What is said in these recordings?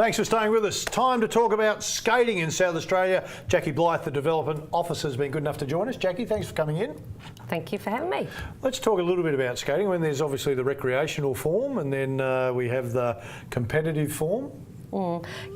Thanks for staying with us. Time to talk about skating in South Australia. Jackie Blyth, the Development Officer, has been good enough to join us. Jackie, thanks for coming in. Thank you for having me. Let's talk a little bit about skating. When there's obviously the recreational form and then we have the competitive form.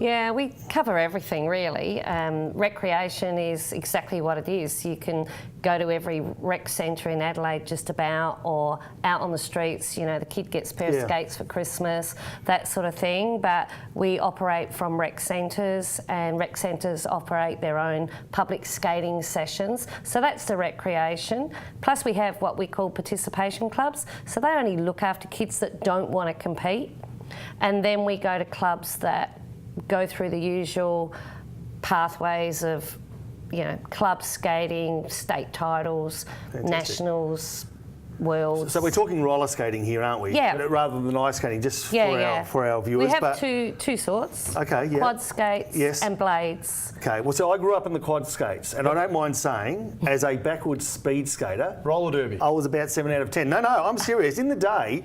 Yeah, we cover everything really. Recreation is exactly what it is. You can go to every rec centre in Adelaide just about, or out on the streets, you know, the kid gets a pair of skates for Christmas, that sort of thing. But we operate from rec centres, and rec centres operate their own public skating sessions. So that's the recreation. Plus we have what we call participation clubs. So they only look after kids that don't want to compete. And then we go to clubs that go through the usual pathways of, you know, club skating, state titles, nationals, worlds. So we're talking roller skating here, aren't we? Yeah. Rather than ice skating, just for our viewers. We have two sorts. Okay, yeah. Quad skates and blades. Okay, well, so I grew up in the quad skates, and I don't mind saying, as a backwards speed skater, roller derby, I was about 7 out of 10. No, I'm serious. In the day,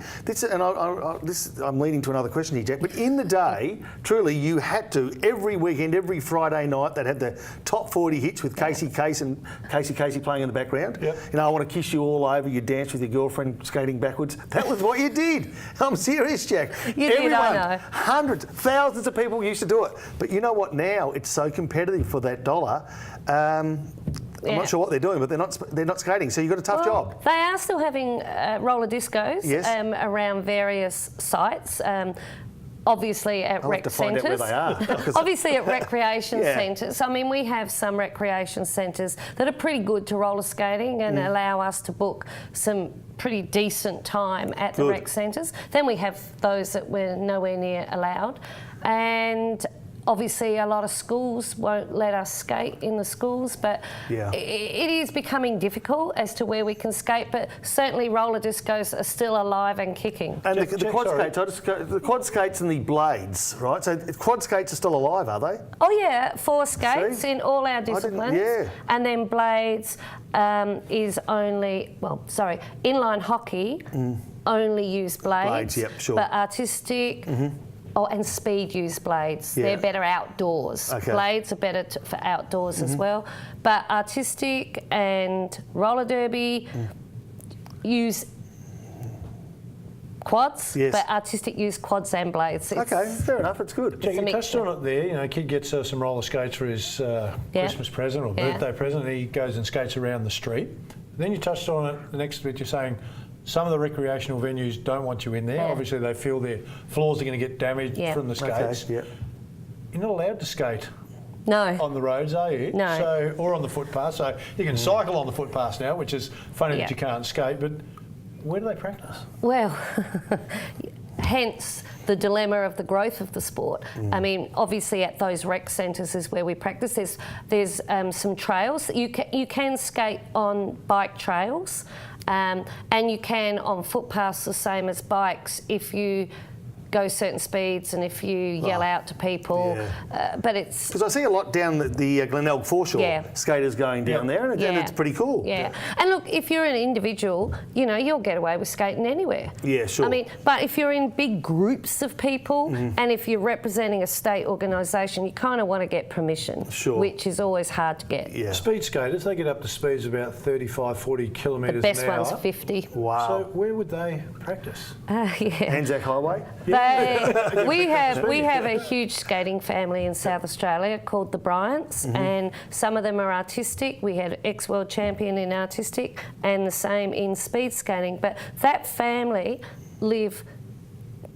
I'm leading to another question here, Jack, but in the day, truly, you had to, every weekend, every Friday night, they'd have the top 40 hits with Casey playing in the background. Yep. You know, I want to kiss you all over, you dance with your girlfriend skating backwards. That was what you did. I'm serious, Jack. Everyone, I know. Hundreds, thousands of people used to do it. But you know what? Now it's so competitive for that dollar. I'm not sure what they're doing, but they're not skating. So you've got a tough job. They are still having roller discos around various sites. Obviously at rec centres. I'll have to find out where they are. Obviously at recreation centres. I mean, we have some recreation centres that are pretty good to roller skating and allow us to book some pretty decent time at the rec centres. Then we have those that we're nowhere near allowed. And obviously a lot of schools won't let us skate in the schools, but it is becoming difficult as to where we can skate, but certainly roller discos are still alive and kicking. And the quad skates and the blades, right? So quad skates are still alive, are they? Oh yeah, 4 skates in all our disciplines. And then blades is only, inline hockey only use blades. But artistic, and speed use blades. They're better outdoors. Blades are better for outdoors as well. But artistic and roller derby use quads, but artistic use quads and blades. Okay, fair enough, it's good. You touched on it there, you know, a kid gets some roller skates for his Christmas present or birthday present, and he goes and skates around the street. Then you touched on it, the next bit you're saying, some of the recreational venues don't want you in there. Obviously, they feel their floors are going to get damaged from the skates. You're not allowed to skate on the roads, are you? No. So, or on the footpath. So you can cycle on the footpaths now, which is funny that you can't skate. But where do they practice? Well, hence the dilemma of the growth of the sport. I mean, obviously at those rec centres is where we practice. There's some trails. You can skate on bike trails. And you can on footpaths the same as bikes if you go certain speeds and if you yell out to people. But it's... Because I see a lot down the Glenelg foreshore, skaters going down there, and it's pretty cool. And look, if you're an individual, you know, you'll get away with skating anywhere. Yeah, sure. I mean, but if you're in big groups of people and if you're representing a state organisation, you kind of want to get permission, which is always hard to get. Speed skaters, they get up to speeds about 35, 40 kilometres an hour. The best one's 50. Wow. So where would they practice? Anzac Highway? We have a huge skating family in South Australia called the Bryants, and some of them are artistic. We had ex-world champion in artistic and the same in speed skating. But that family live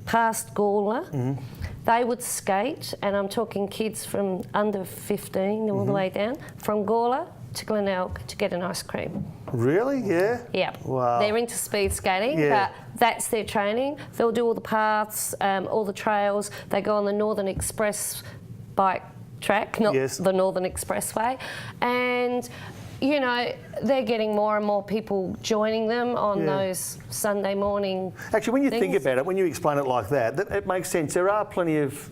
past Gawler. They would skate, and I'm talking kids from under 15 all the way down, from Gawler to Glenelg to get an ice cream. Really? Yeah? Yeah. Wow. They're into speed skating, but that's their training. They'll do all the paths, all the trails. They go on the Northern Express bike track, not the Northern Expressway. And, you know, they're getting more and more people joining them on those Sunday morning Actually, when you things. think about it, when you explain it like that, it makes sense. There are plenty of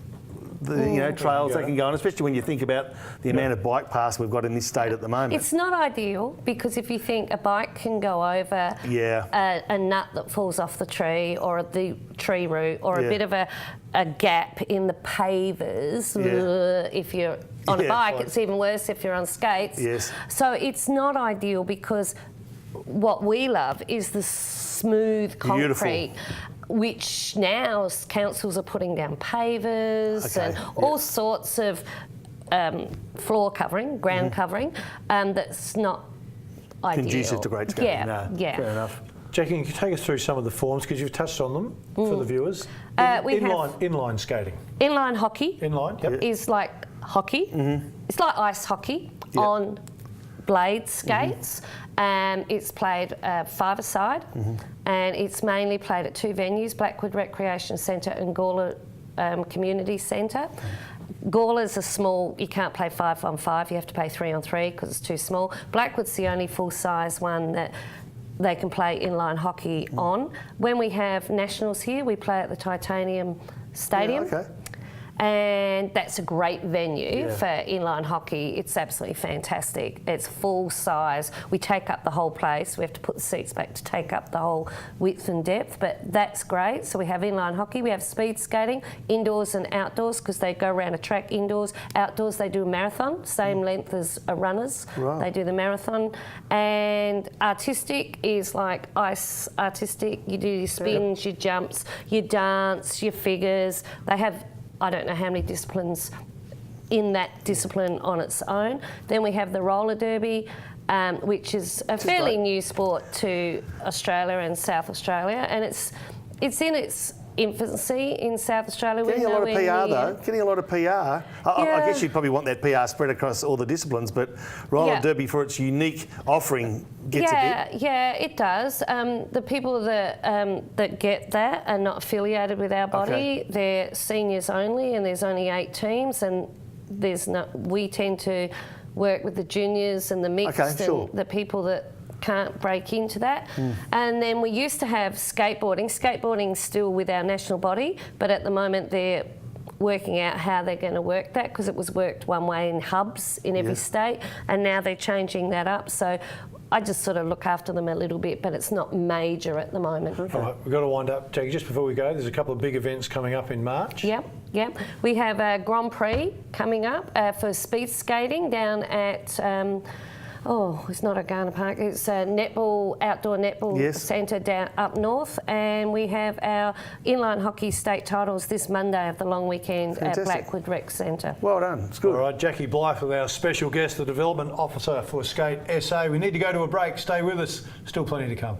the trails they can go on, especially when you think about the amount of bike paths we've got in this state at the moment. It's not ideal because if you think a bike can go over a nut that falls off the tree or the tree root or a bit of a gap in the pavers, if you're on a bike, it's even worse if you're on skates. Yes. So it's not ideal because what we love is the smooth concrete. Beautiful. Which now councils are putting down pavers and all sorts of floor covering, ground covering, that's not ideal. Conducive to great skating. Fair enough. Jackie, can you take us through some of the forms because you've touched on them for the viewers? Inline skating. Inline hockey. Inline, is like hockey. It's like ice hockey on blade skates. It's played five-a-side, and it's mainly played at two venues, Blackwood Recreation Centre and Gawler Community Centre. Gawler's a small, you can't play 5-on-5, you have to play 3-on-3 because it's too small. Blackwood's the only full-size one that they can play inline hockey on. When we have nationals here, we play at the Titanium Stadium. And that's a great venue for inline hockey. It's absolutely fantastic. It's full size. We take up the whole place. We have to put the seats back to take up the whole width and depth, but that's great. So we have inline hockey. We have speed skating, indoors and outdoors, because they go around a track indoors. Outdoors, they do a marathon, same length as a runners. They do the marathon. And artistic is like ice artistic. You do your spins, your jumps, your dance, your figures. They have, I don't know how many disciplines in that discipline on its own. Then we have the roller derby, which is a fairly new sport to Australia and South Australia, and it's in its infancy in South Australia. Getting a lot of PR though. Getting a lot of PR. I guess you'd probably want that PR spread across all the disciplines, but roller derby for its unique offering gets a bit. Yeah, it does. The people that get that are not affiliated with our body. They're seniors only, and there's only 8 teams, and we tend to work with the juniors and the mixed and the people that can't break into that. And then we used to have skateboarding. Skateboarding's still with our national body, but at the moment they're working out how they're going to work that, because it was worked one way in hubs in every state, and now they're changing that up. So I just sort of look after them a little bit, but it's not major at the moment. All right, we've got to wind up. Jackie, just before we go, there's a couple of big events coming up in March. Yep. We have a Grand Prix coming up for speed skating down at... it's not a Garner Park, it's a outdoor netball centre down up north, and we have our inline hockey state titles this Monday of the long weekend at Blackwood Rec Centre. Well done, it's good. All right, Jackie Blyth with our special guest, the Development Officer for Skate SA. We need to go to a break, stay with us, still plenty to come.